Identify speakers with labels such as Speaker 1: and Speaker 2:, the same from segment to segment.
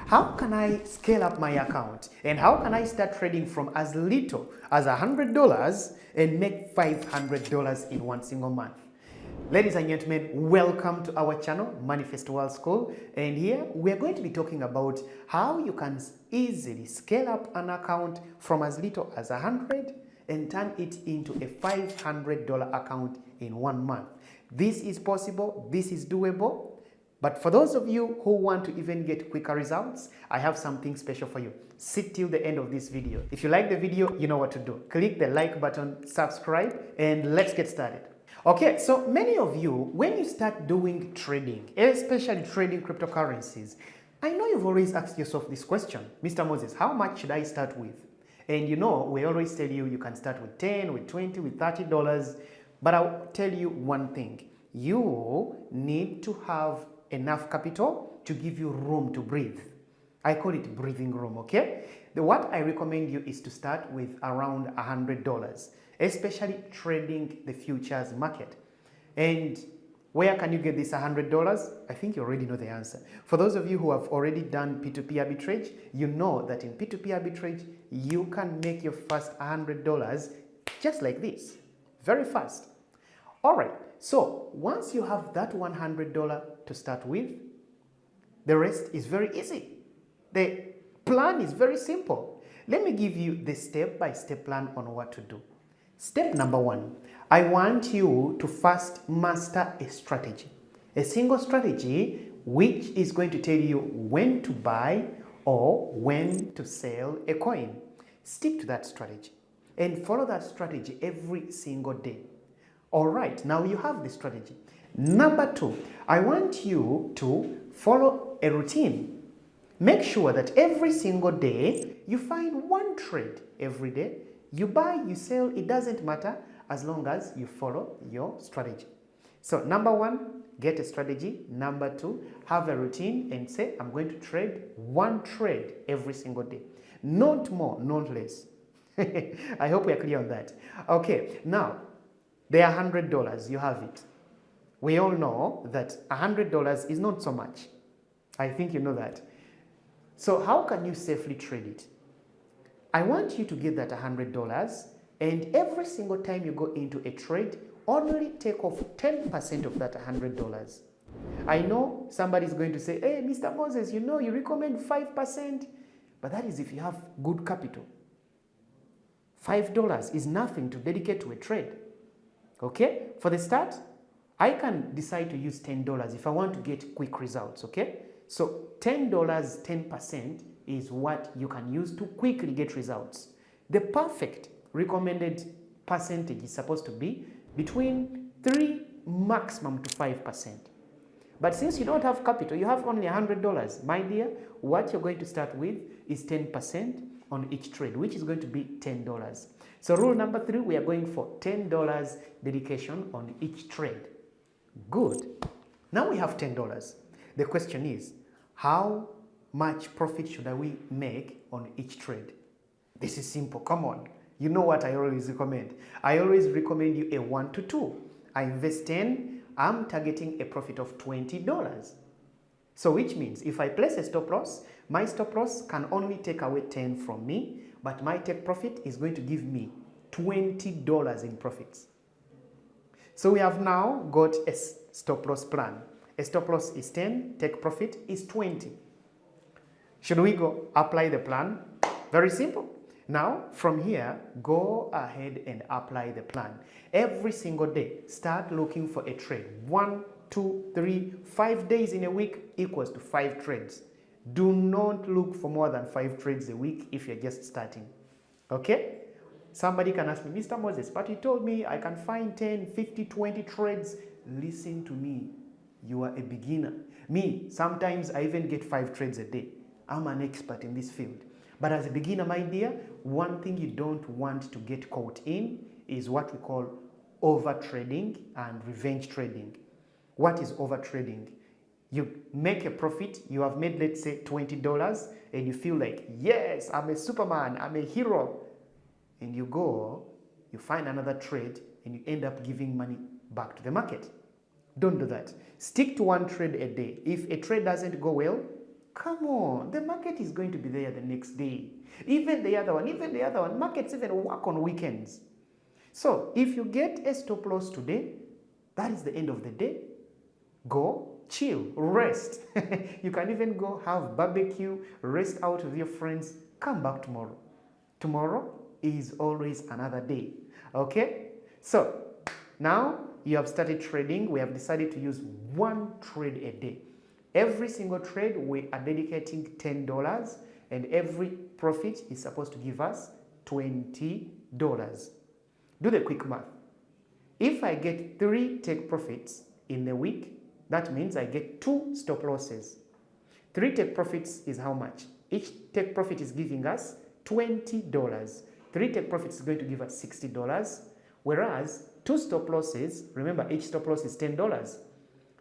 Speaker 1: How can I scale up my account? And how can I start trading from as little as $100 and make $500 in one single month? Ladies and gentlemen, welcome to our channel, Moneyfest School. And here we are going to be talking about how you can easily scale up an account from as little as $100 and turn it into a $500 account in 1 month. This is possible, this is doable. But for those of you who want to even get quicker results, I have something special for you. Sit till the end of this video. If you like the video, you know what to do. Click the like button, subscribe, and let's get started. Okay, so many of you, when you start doing trading, especially trading cryptocurrencies, I know you've always asked yourself this question, Mr. Moses, how much should I start with? And you know, we always tell you, you can start with 10, with 20, with $30, but I'll tell you one thing. You need to have enough capital to give you room to breathe. I call it breathing room, okay? What I recommend you is to start with around $100, especially trading the futures market. And where can you get this $100? I think you already know the answer. For those of you who have already done P2P arbitrage, you know that in P2P arbitrage, you can make your first $100 just like this, very fast. All right, so once you have that $100 to start with, the rest is very easy. The plan is very simple. Let me give you the step-by-step plan on what to do. Step number 1, I want you to first master a strategy. A single strategy which is going to tell you when to buy or when to sell a coin. Stick to that strategy and follow that strategy every single day. All right, now you have the strategy. Number 2, I want you to follow a routine. Make sure that every single day you find one trade every day. You buy, you sell, it doesn't matter as long as you follow your strategy. So number 1, get a strategy. Number 2, have a routine and say, I'm going to trade one trade every single day. Not more, not less. I hope we are clear on that. Okay, now, the $100, you have it. We all know that $100 is not so much. I think you know that. So how can you safely trade it? I want you to get that $100 and every single time you go into a trade, only take off 10% of that $100. I know somebody's going to say, hey, Mr. Moses, you know, you recommend 5%, but that is if you have good capital. $5 is nothing to dedicate to a trade. Okay, for the start, I can decide to use $10 if I want to get quick results, okay? So $10, 10% is what you can use to quickly get results. The perfect recommended percentage is supposed to be between 3 maximum to 5%. But since you don't have capital, you have only $100, my dear, what you're going to start with is 10% on each trade, which is going to be $10. So rule number 3, we are going for $10 dedication on each trade. Good. Now we have $10. The question is, how much profit should we make on each trade? This is simple. Come on. You know what I always recommend. I always recommend you a 1 to 2. I invest 10, I'm targeting a profit of $20. So which means if I place a stop loss, my stop loss can only take away 10 from me, but my take profit is going to give me $20 in profits. So we have now got a stop loss plan. A stop loss is 10, take profit is 20. Should we go apply the plan? Very simple. Now, from here, go ahead and apply the plan. Every single day, start looking for a trade. 1, 2, 3, 5 days in a week equals to 5 trades. Do not look for more than 5 trades a week if you're just starting. Okay? Somebody can ask me, Mr. Moses, but you told me I can find 10, 50, 20 trades. Listen to me. You are a beginner. Me, sometimes I even get 5 trades a day. I'm an expert in this field. But as a beginner, my dear, one thing you don't want to get caught in is what we call over trading and revenge trading. What is over trading? You make a profit, you have made, let's say, $20, and you feel like, yes, I'm a superman, I'm a hero. And you go, you find another trade, and you end up giving money back to the market. Don't do that. Stick to one trade a day. If a trade doesn't go well, Come on, the market is going to be there the next day. Even the other one. Markets even work on weekends. So if you get a stop loss today, that is the end of the day. Go, chill, rest. You can even go have barbecue, rest out with your friends, come back tomorrow. Tomorrow is always another day. Okay? So now you have started trading. We have decided to use one trade a day. Every single trade we are dedicating $10, and every profit is supposed to give us $20. Do the quick math. If I get 3 take profits in the week, that means I get 2 stop losses. 3 take profits is how much? Each take profit is giving us $20. 3 take profits is going to give us $60, whereas 2 stop losses, remember each stop loss is $10.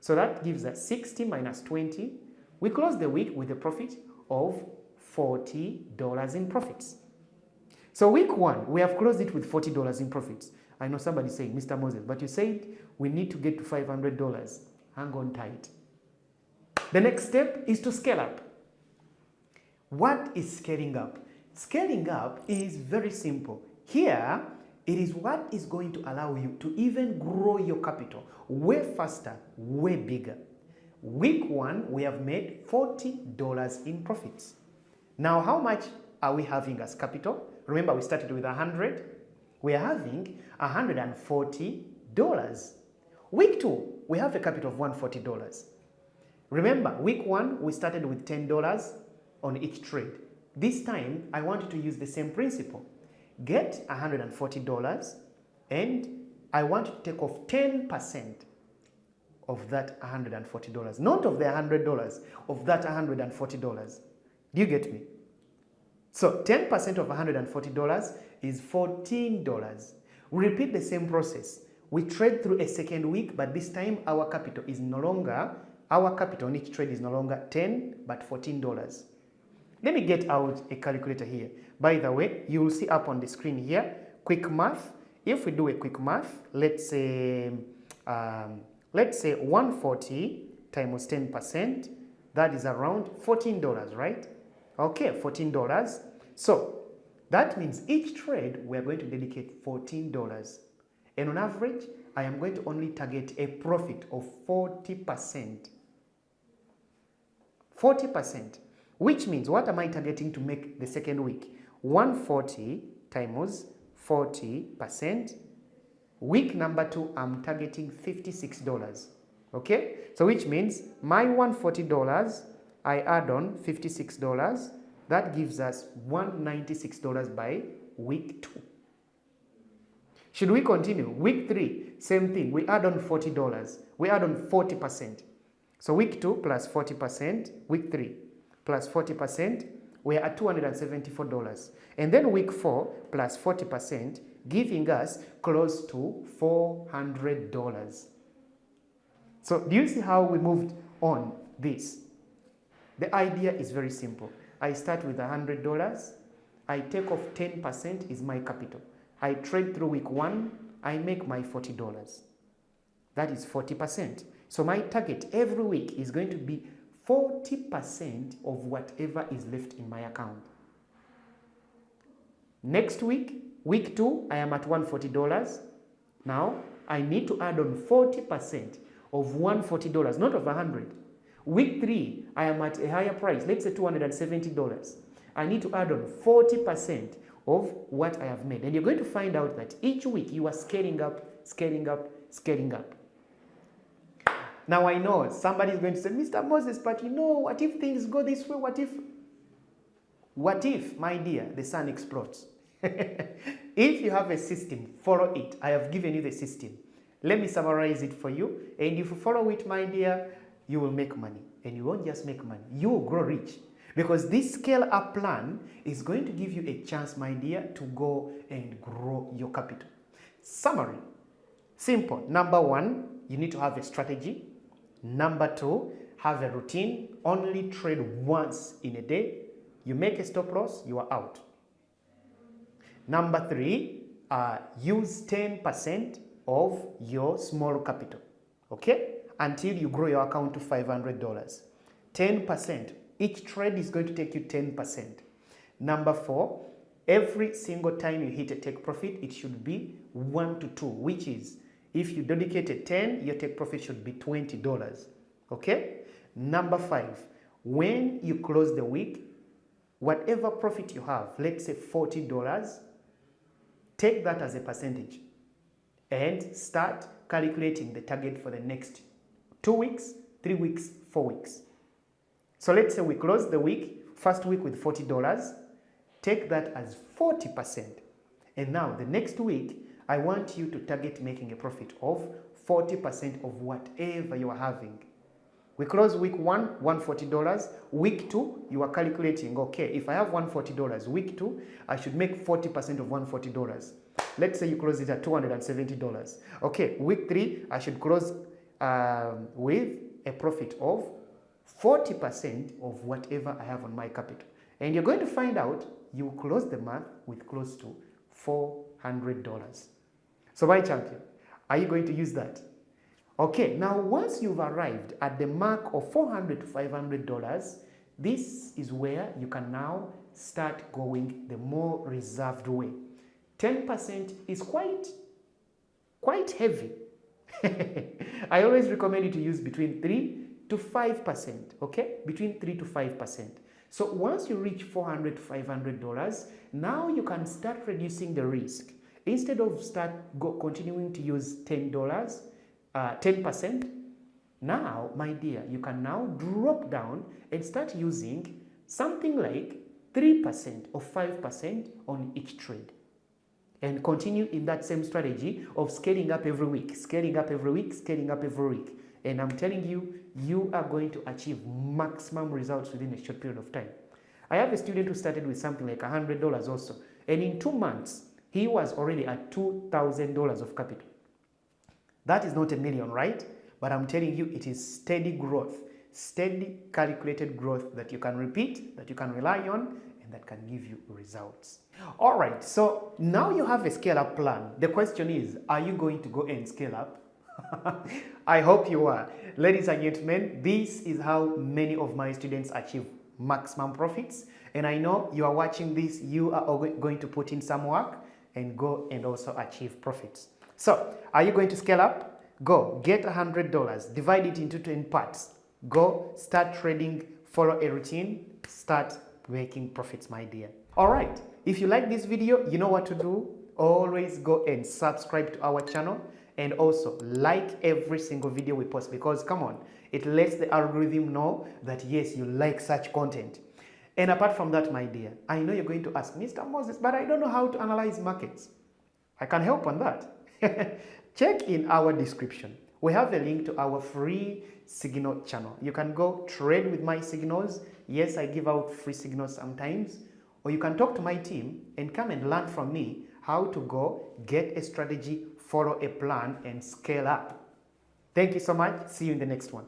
Speaker 1: So that gives us 60 minus 20. We close the week with a profit of $40 in profits. So week 1, we have closed it with $40 in profits. I know somebody saying, Mr. Moses, but you said we need to get to $500. Hang on tight. The next step is to scale up. What is scaling up? Scaling up is very simple. Here, it is what is going to allow you to even grow your capital way faster, way bigger. Week 1, we have made $40 in profits. Now, how much are we having as capital? Remember, we started with 100. We are having $140. Week 2, we have a capital of $140. Remember, week 1, we started with $10 on each trade. This time, I want you to use the same principle. Get $140 and I want you to take off 10% of that $140. Not of the $100, of that $140. Do you get me? So 10% of $140 is $14. We repeat the same process. We trade through a second week, but this time our capital is no longer, our capital on each trade is no longer $10, but $14. Let me get out a calculator here. By the way, you will see up on the screen here, quick math. If we do a quick math, let's say 140 times 10%, that is around $14, right? Okay, $14. So that means each trade we are going to dedicate $14. And on average, I am going to only target a profit of 40%. 40%. Which means, what am I targeting to make the second week? 140 times 40%. Week number 2, I'm targeting $56. Okay? So which means my $140, I add on $56. That gives us $196 by week 2. Should we continue? Week 3, same thing. We add on $40. We add on 40%. So week 2 plus 40%, week 3 plus 40%, we are at $274. And then week 4 plus 40%, giving us close to $400. So do you see how we moved on this? The idea is very simple. I start with $100. I take off 10% is my capital. I trade through week 1. I make my $40. That is 40%. So my target every week is going to be 40% of whatever is left in my account. Next week, week 2, I am at $140. Now, I need to add on 40% of $140, not of 100. Week 3, I am at a higher price, let's say $270. I need to add on 40% of what I have made. And you're going to find out that each week you are scaling up, scaling up, scaling up. Now I know somebody is going to say, Mr. Moses, but you know, what if things go this way? What if, my dear, the sun explodes? If you have a system, follow it. I have given you the system. Let me summarize it for you. And if you follow it, my dear, you will make money. And you won't just make money, you will grow rich. Because this scale-up plan is going to give you a chance, my dear, to go and grow your capital. Summary. Simple. Number 1, you need to have a strategy. Number 2, have a routine. Only trade once in a day. You make a stop loss, you are out. Number 3, use 10% of your small capital. Okay? Until you grow your account to $500. 10%. each trade is going to take you 10%. Number 4, every single time you hit a take profit, it should be 1 to 2, which is if you dedicated 10, your take profit should be $20. Okay? Number 5, when you close the week, whatever profit you have, let's say $40, take that as a percentage and start calculating the target for the next 2 weeks, 3 weeks, 4 weeks. So let's say we close the week, first week with $40, take that as 40%. And now the next week, I want you to target making a profit of 40% of whatever you are having. We close week 1, $140. Week 2, you are calculating, okay, if I have $140, week 2, I should make 40% of $140. Let's say you close it at $270. Okay, week 3, I should close with a profit of 40% of whatever I have on my capital. And you're going to find out you close the month with close to $400. So my champion, are you going to use that? Okay, now once you've arrived at the mark of $400 to $500, this is where you can now start going the more reserved way. 10% is quite heavy. I always recommend you to use between 3 to 5%, okay? Between 3 to 5%. So once you reach $400 to $500, now you can start reducing the risk. Instead of continuing to use $10, 10%, now, my dear, you can now drop down and start using something like 3% or 5% on each trade. And continue in that same strategy of scaling up every week, scaling up every week, scaling up every week. And I'm telling you, you are going to achieve maximum results within a short period of time. I have a student who started with something like $100 also. And in 2 months, he was already at $2,000 of capital. That is not a million, right? But I'm telling you, it is steady growth, steady calculated growth that you can repeat, that you can rely on, and that can give you results. All right, so now you have a scale-up plan. The question is, are you going to go and scale up? I hope you are. Ladies and gentlemen, this is how many of my students achieve maximum profits. And I know you are watching this, you are going to put in some work and go and also achieve profits. So, are you going to scale up? Go, get $100, divide it into 10 parts. Go, start trading, follow a routine, start making profits, my dear. All right, if you like this video, you know what to do. Always go and subscribe to our channel and also like every single video we post because, come on, it lets the algorithm know that, yes, you like such content. And apart from that, my dear, I know you're going to ask, Mr. Moses, but I don't know how to analyze markets. I can help on that. Check in our description. We have a link to our free signal channel. You can go trade with my signals. Yes, I give out free signals sometimes. Or you can talk to my team and come and learn from me how to go get a strategy, follow a plan, and scale up. Thank you so much. See you in the next one.